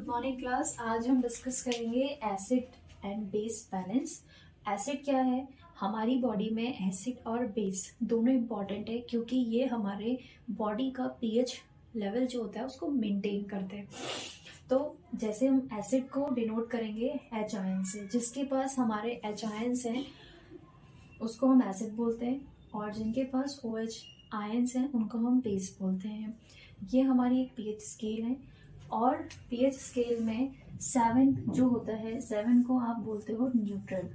Good morning class. आज हम discuss करेंगे acid and base balance. Acid क्या है? हमारी बॉडी में एसिड और बेस दोनों इम्पॉर्टेंट है क्योंकि ये हमारे बॉडी का पीएच लेवल जो होता है उसको मेंटेन करते हैं। तो जैसे हम एसिड को डिनोट करेंगे एच आयन से, जिसके पास हमारे एच आयन्स हैं उसको हम एसिड बोलते हैं, और जिनके पास ओ एच आयन्स हैं उनको हम बेस बोलते हैं। ये हमारी एक पीएच स्केल है, और पीएच स्केल में 7 जो होता है, 7 को आप बोलते हो न्यूट्रल।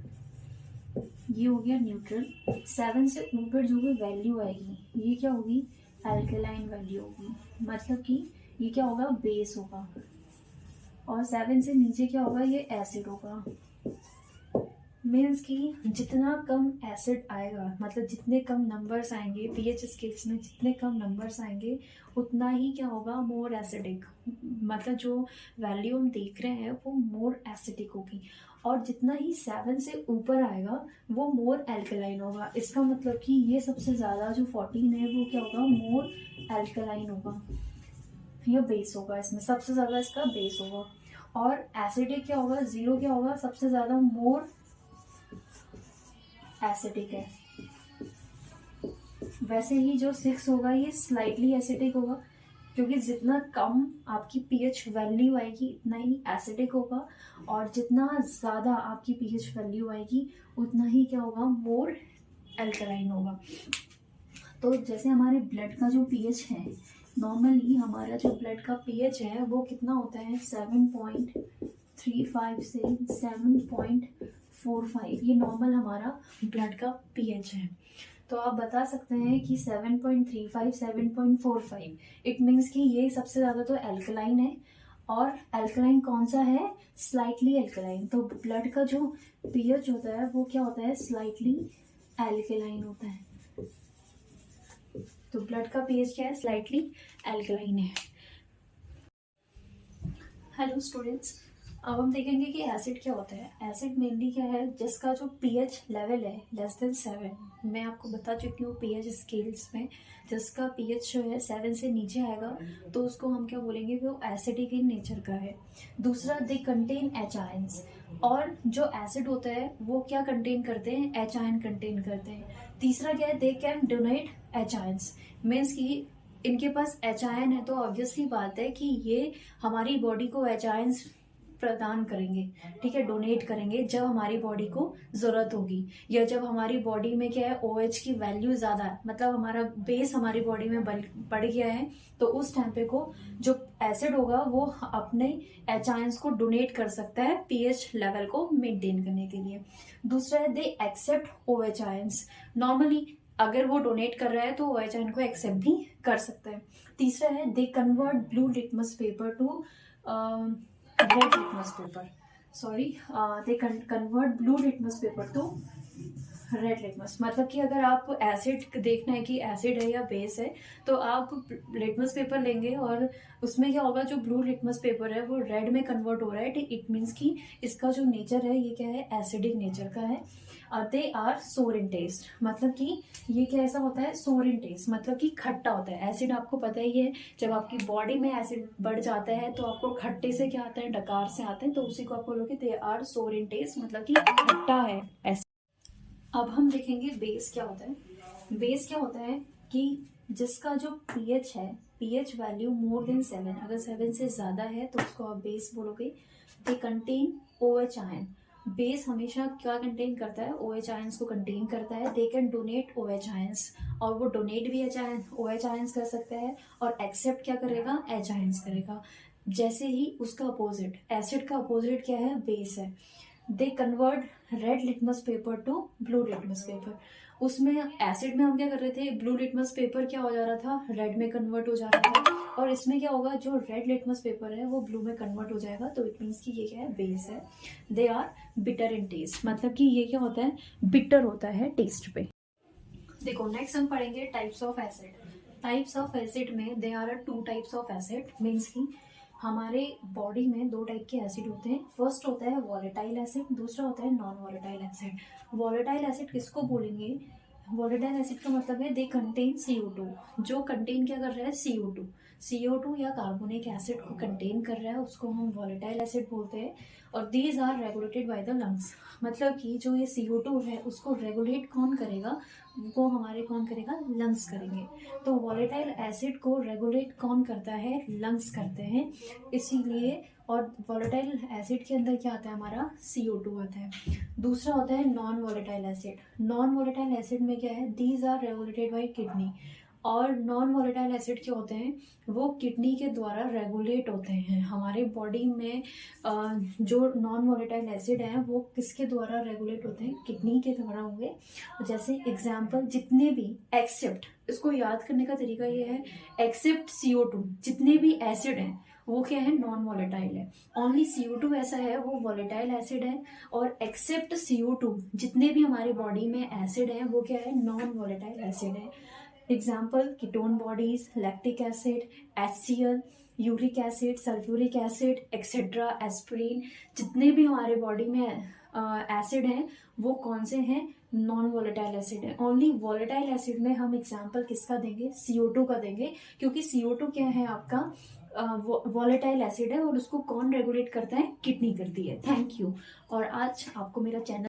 ये हो गया न्यूट्रल। 7 से ऊपर जो भी वैल्यू आएगी ये क्या होगी? एल्केलाइन वैल्यू होगी, मतलब कि ये क्या होगा? बेस होगा। और 7 से नीचे क्या होगा? ये एसिड होगा। मीन्स कि जितना कम एसिड आएगा, मतलब जितने कम नंबर्स आएंगे पीएच स्केल्स में, जितने कम नंबर्स आएंगे उतना ही क्या होगा? More acidic. मतलब जो वैल्यू हम देख रहे हैं वो मोर एसिडिक होगी, और जितना ही 7 से ऊपर आएगा वो मोर एल्कलाइन होगा। इसका मतलब कि ये सबसे ज़्यादा जो 14 है वो क्या होगा? मोर एल्कलाइन होगा। ये बेस होगा, इसमें सबसे ज़्यादा इसका बेस होगा। और एसिडिक क्या होगा? 0 क्या होगा? सबसे ज़्यादा मोर एसिडिक है। वैसे ही जो 6 होगा ये स्लाइटली एसिडिक होगा, क्योंकि जितना कम आपकी पीएच वैल्यू आएगी उतना ही एसिडिक होगा, और जितना ज़्यादा आपकी पीएच वैल्यू आएगी उतना ही क्या होगा? मोर एल्कलाइन होगा। तो जैसे हमारे ब्लड का जो पीएच है, नॉर्मली हमारा जो ब्लड का पीएच है वो कितना होता है? 7.35 से 7.45। ये नॉर्मल हमारा ब्लड का पीएच है। तो आप बता सकते हैं कि 7.35 7.45 इट मीन्स कि ये सबसे ज़्यादा तो एल्कलाइन है। और एल्कलाइन कौन सा है? Slightly alkaline. तो ब्लड का जो पीएच होता है वो क्या होता है? स्लाइटली एल्कलाइन होता है। तो ब्लड का पीएच क्या है? स्लाइटली एल्कलाइन है। हेलो स्टूडेंट्स, अब हम देखेंगे कि एसिड क्या होता है। एसिड मेनली क्या है? जिसका जो पीएच लेवल है लेस देन 7। मैं आपको बता चुकी हूँ पीएच स्केल्स में जिसका पीएच जो है 7 से नीचे आएगा तो उसको हम क्या बोलेंगे? वो एसिडिक इन नेचर का है। दूसरा, दे कंटेन एच आयन्स। और जो एसिड होता है वो क्या कंटेन करते हैं? एच आयन कंटेन करते हैं। तीसरा क्या है? They can donate H ions. Means कि इनके पास एच आयन है तो ऑब्वियसली बात है कि ये हमारी बॉडी को एच आयन्स प्रदान करेंगे, ठीक है, डोनेट करेंगे जब हमारी बॉडी को जरूरत होगी, या जब हमारी बॉडी में क्या है? ओएच की वैल्यू ज्यादा है, मतलब हमारा बेस हमारी बॉडी में बढ़ गया है, तो उस टाइम पे को जो एसिड होगा वो अपने एच आयन्स को डोनेट कर सकता है पीएच लेवल को मेंटेन करने के लिए। दूसरा है they accept OH ions. Normally अगर वो डोनेट कर रहा है तो ओएच आयन को एक्सेप्ट भी कर सकता है। तीसरा है they convert blue litmus paper two red litmus paper. Sorry, they convert blue litmus paper two red litmus. मतलब कि अगर आप एसिड देखना है कि एसिड है या बेस है तो आप लिटमस पेपर लेंगे, और उसमें क्या होगा? जो ब्लू लिटमस पेपर है वो रेड में कन्वर्ट हो रहा है। इट मीन्स कि इसका जो नेचर है ये क्या है? एसिडिक नेचर का है। दे आर सोर इन टेस्ट। मतलब कि ये क्या ऐसा होता है? सोर इन टेस्ट, मतलब कि खट्टा होता है। एसिड आपको पता ही है, जब आपकी बॉडी में एसिड बढ़ जाता है तो आपको खट्टे से क्या आता है? डकार से आते हैं, तो उसी को आप बोलोगे दे आर सोर इन टेस्ट, मतलब कि खट्टा है ऐसा। अब हम देखेंगे बेस क्या होता है। बेस क्या होता है कि जिसका जो पीएच है, पीएच वैल्यू मोर देन 7, अगर 7 से ज्यादा है तो उसको आप बेस बोलोगे। They contain OH ion. Base हमेशा क्या कंटेन करता है? ओएच आयंस को कंटेन करता है। They can donate OH ions, और वो डोनेट भी ओएच आयंस कर सकता है, और एक्सेप्ट क्या करेगा? एच आयंस करेगा। जैसे ही उसका अपोजिट, एसिड का अपोजिट क्या है? बेस है। They convert red litmus paper two blue litmus paper. उसमें एसिड में हम क्या कर रहे थे? ब्लू लिटमस पेपर क्या हो जा रहा था? रेड में कन्वर्ट हो जा रहा था। और इसमें क्या होगा? जो रेड लिटमस पेपर है वो ब्लू में कन्वर्ट हो जाएगा, तो इट मीन्स कि ये क्या है? बेस है। They are bitter in taste, मतलब कि ये क्या होता है? बिटर होता है टेस्ट पे। देखो नेक्स्ट हम पढ़ेंगे types of acid. Types of acid में they are 2 types of acid. Means कि हमारे बॉडी में 2 टाइप के एसिड होते हैं। फर्स्ट होता है वॉलेटाइल एसिड, दूसरा होता है non volatile acid. Volatile acid किसको बोलेंगे? वॉलेटाइल एसिड का मतलब है दे कंटेन CO2। जो कंटेन क्या कर रहा है? CO2। CO2 या कार्बोनिक एसिड को कंटेन कर रहा है उसको हम वॉलेटाइल एसिड बोलते हैं। और these are regulated by the lungs, मतलब कि जो ये CO2 है उसको रेगुलेट कौन करेगा, वो हमारे कौन करेगा, लंग्स करेंगे। तो वॉलेटाइल एसिड को रेगुलेट कौन करता है, लंग्स करते हैं, इसीलिए। और वॉलेटाइल एसिड के अंदर क्या आता है, हमारा CO2 आता है। दूसरा होता है non volatile acid. Non volatile acid में क्या है, these are regulated by kidney. और नॉन वॉलेटाइल एसिड क्या होते हैं, वो किडनी के द्वारा रेगुलेट होते हैं। हमारे बॉडी में जो नॉन वॉलेटाइल एसिड हैं वो किसके द्वारा रेगुलेट होते हैं, किडनी के द्वारा होंगे। जैसे एग्जाम्पल, जितने भी एक्सेप्ट, इसको याद करने का तरीका ये है, एक्सेप्ट CO2 जितने भी एसिड हैं वो क्या है, नॉन वॉलेटाइल है। ओनली CO2 ऐसा है वो वॉलेटाइल एसिड है। और एक्सेप्ट CO2 जितने भी हमारी बॉडी में एसिड है वो क्या है, नॉन वॉलेटाइल एसिड है। Example, ketone bodies, lactic acid, HCl, uric acid, sulphuric acid etcetera, aspirin, जितने भी हमारे बॉडी में एसिड हैं वो कौन से हैं, नॉन वॉलेटाइल एसिड है। ओनली वॉलेटाइल एसिड में हम एग्जाम्पल किसका देंगे, CO2 का देंगे, क्योंकि CO2 क्या है, आपका वॉलेटाइल एसिड है और उसको कौन रेगुलेट करता है, किडनी करती है। Thank you. और आज आपको मेरा चैनल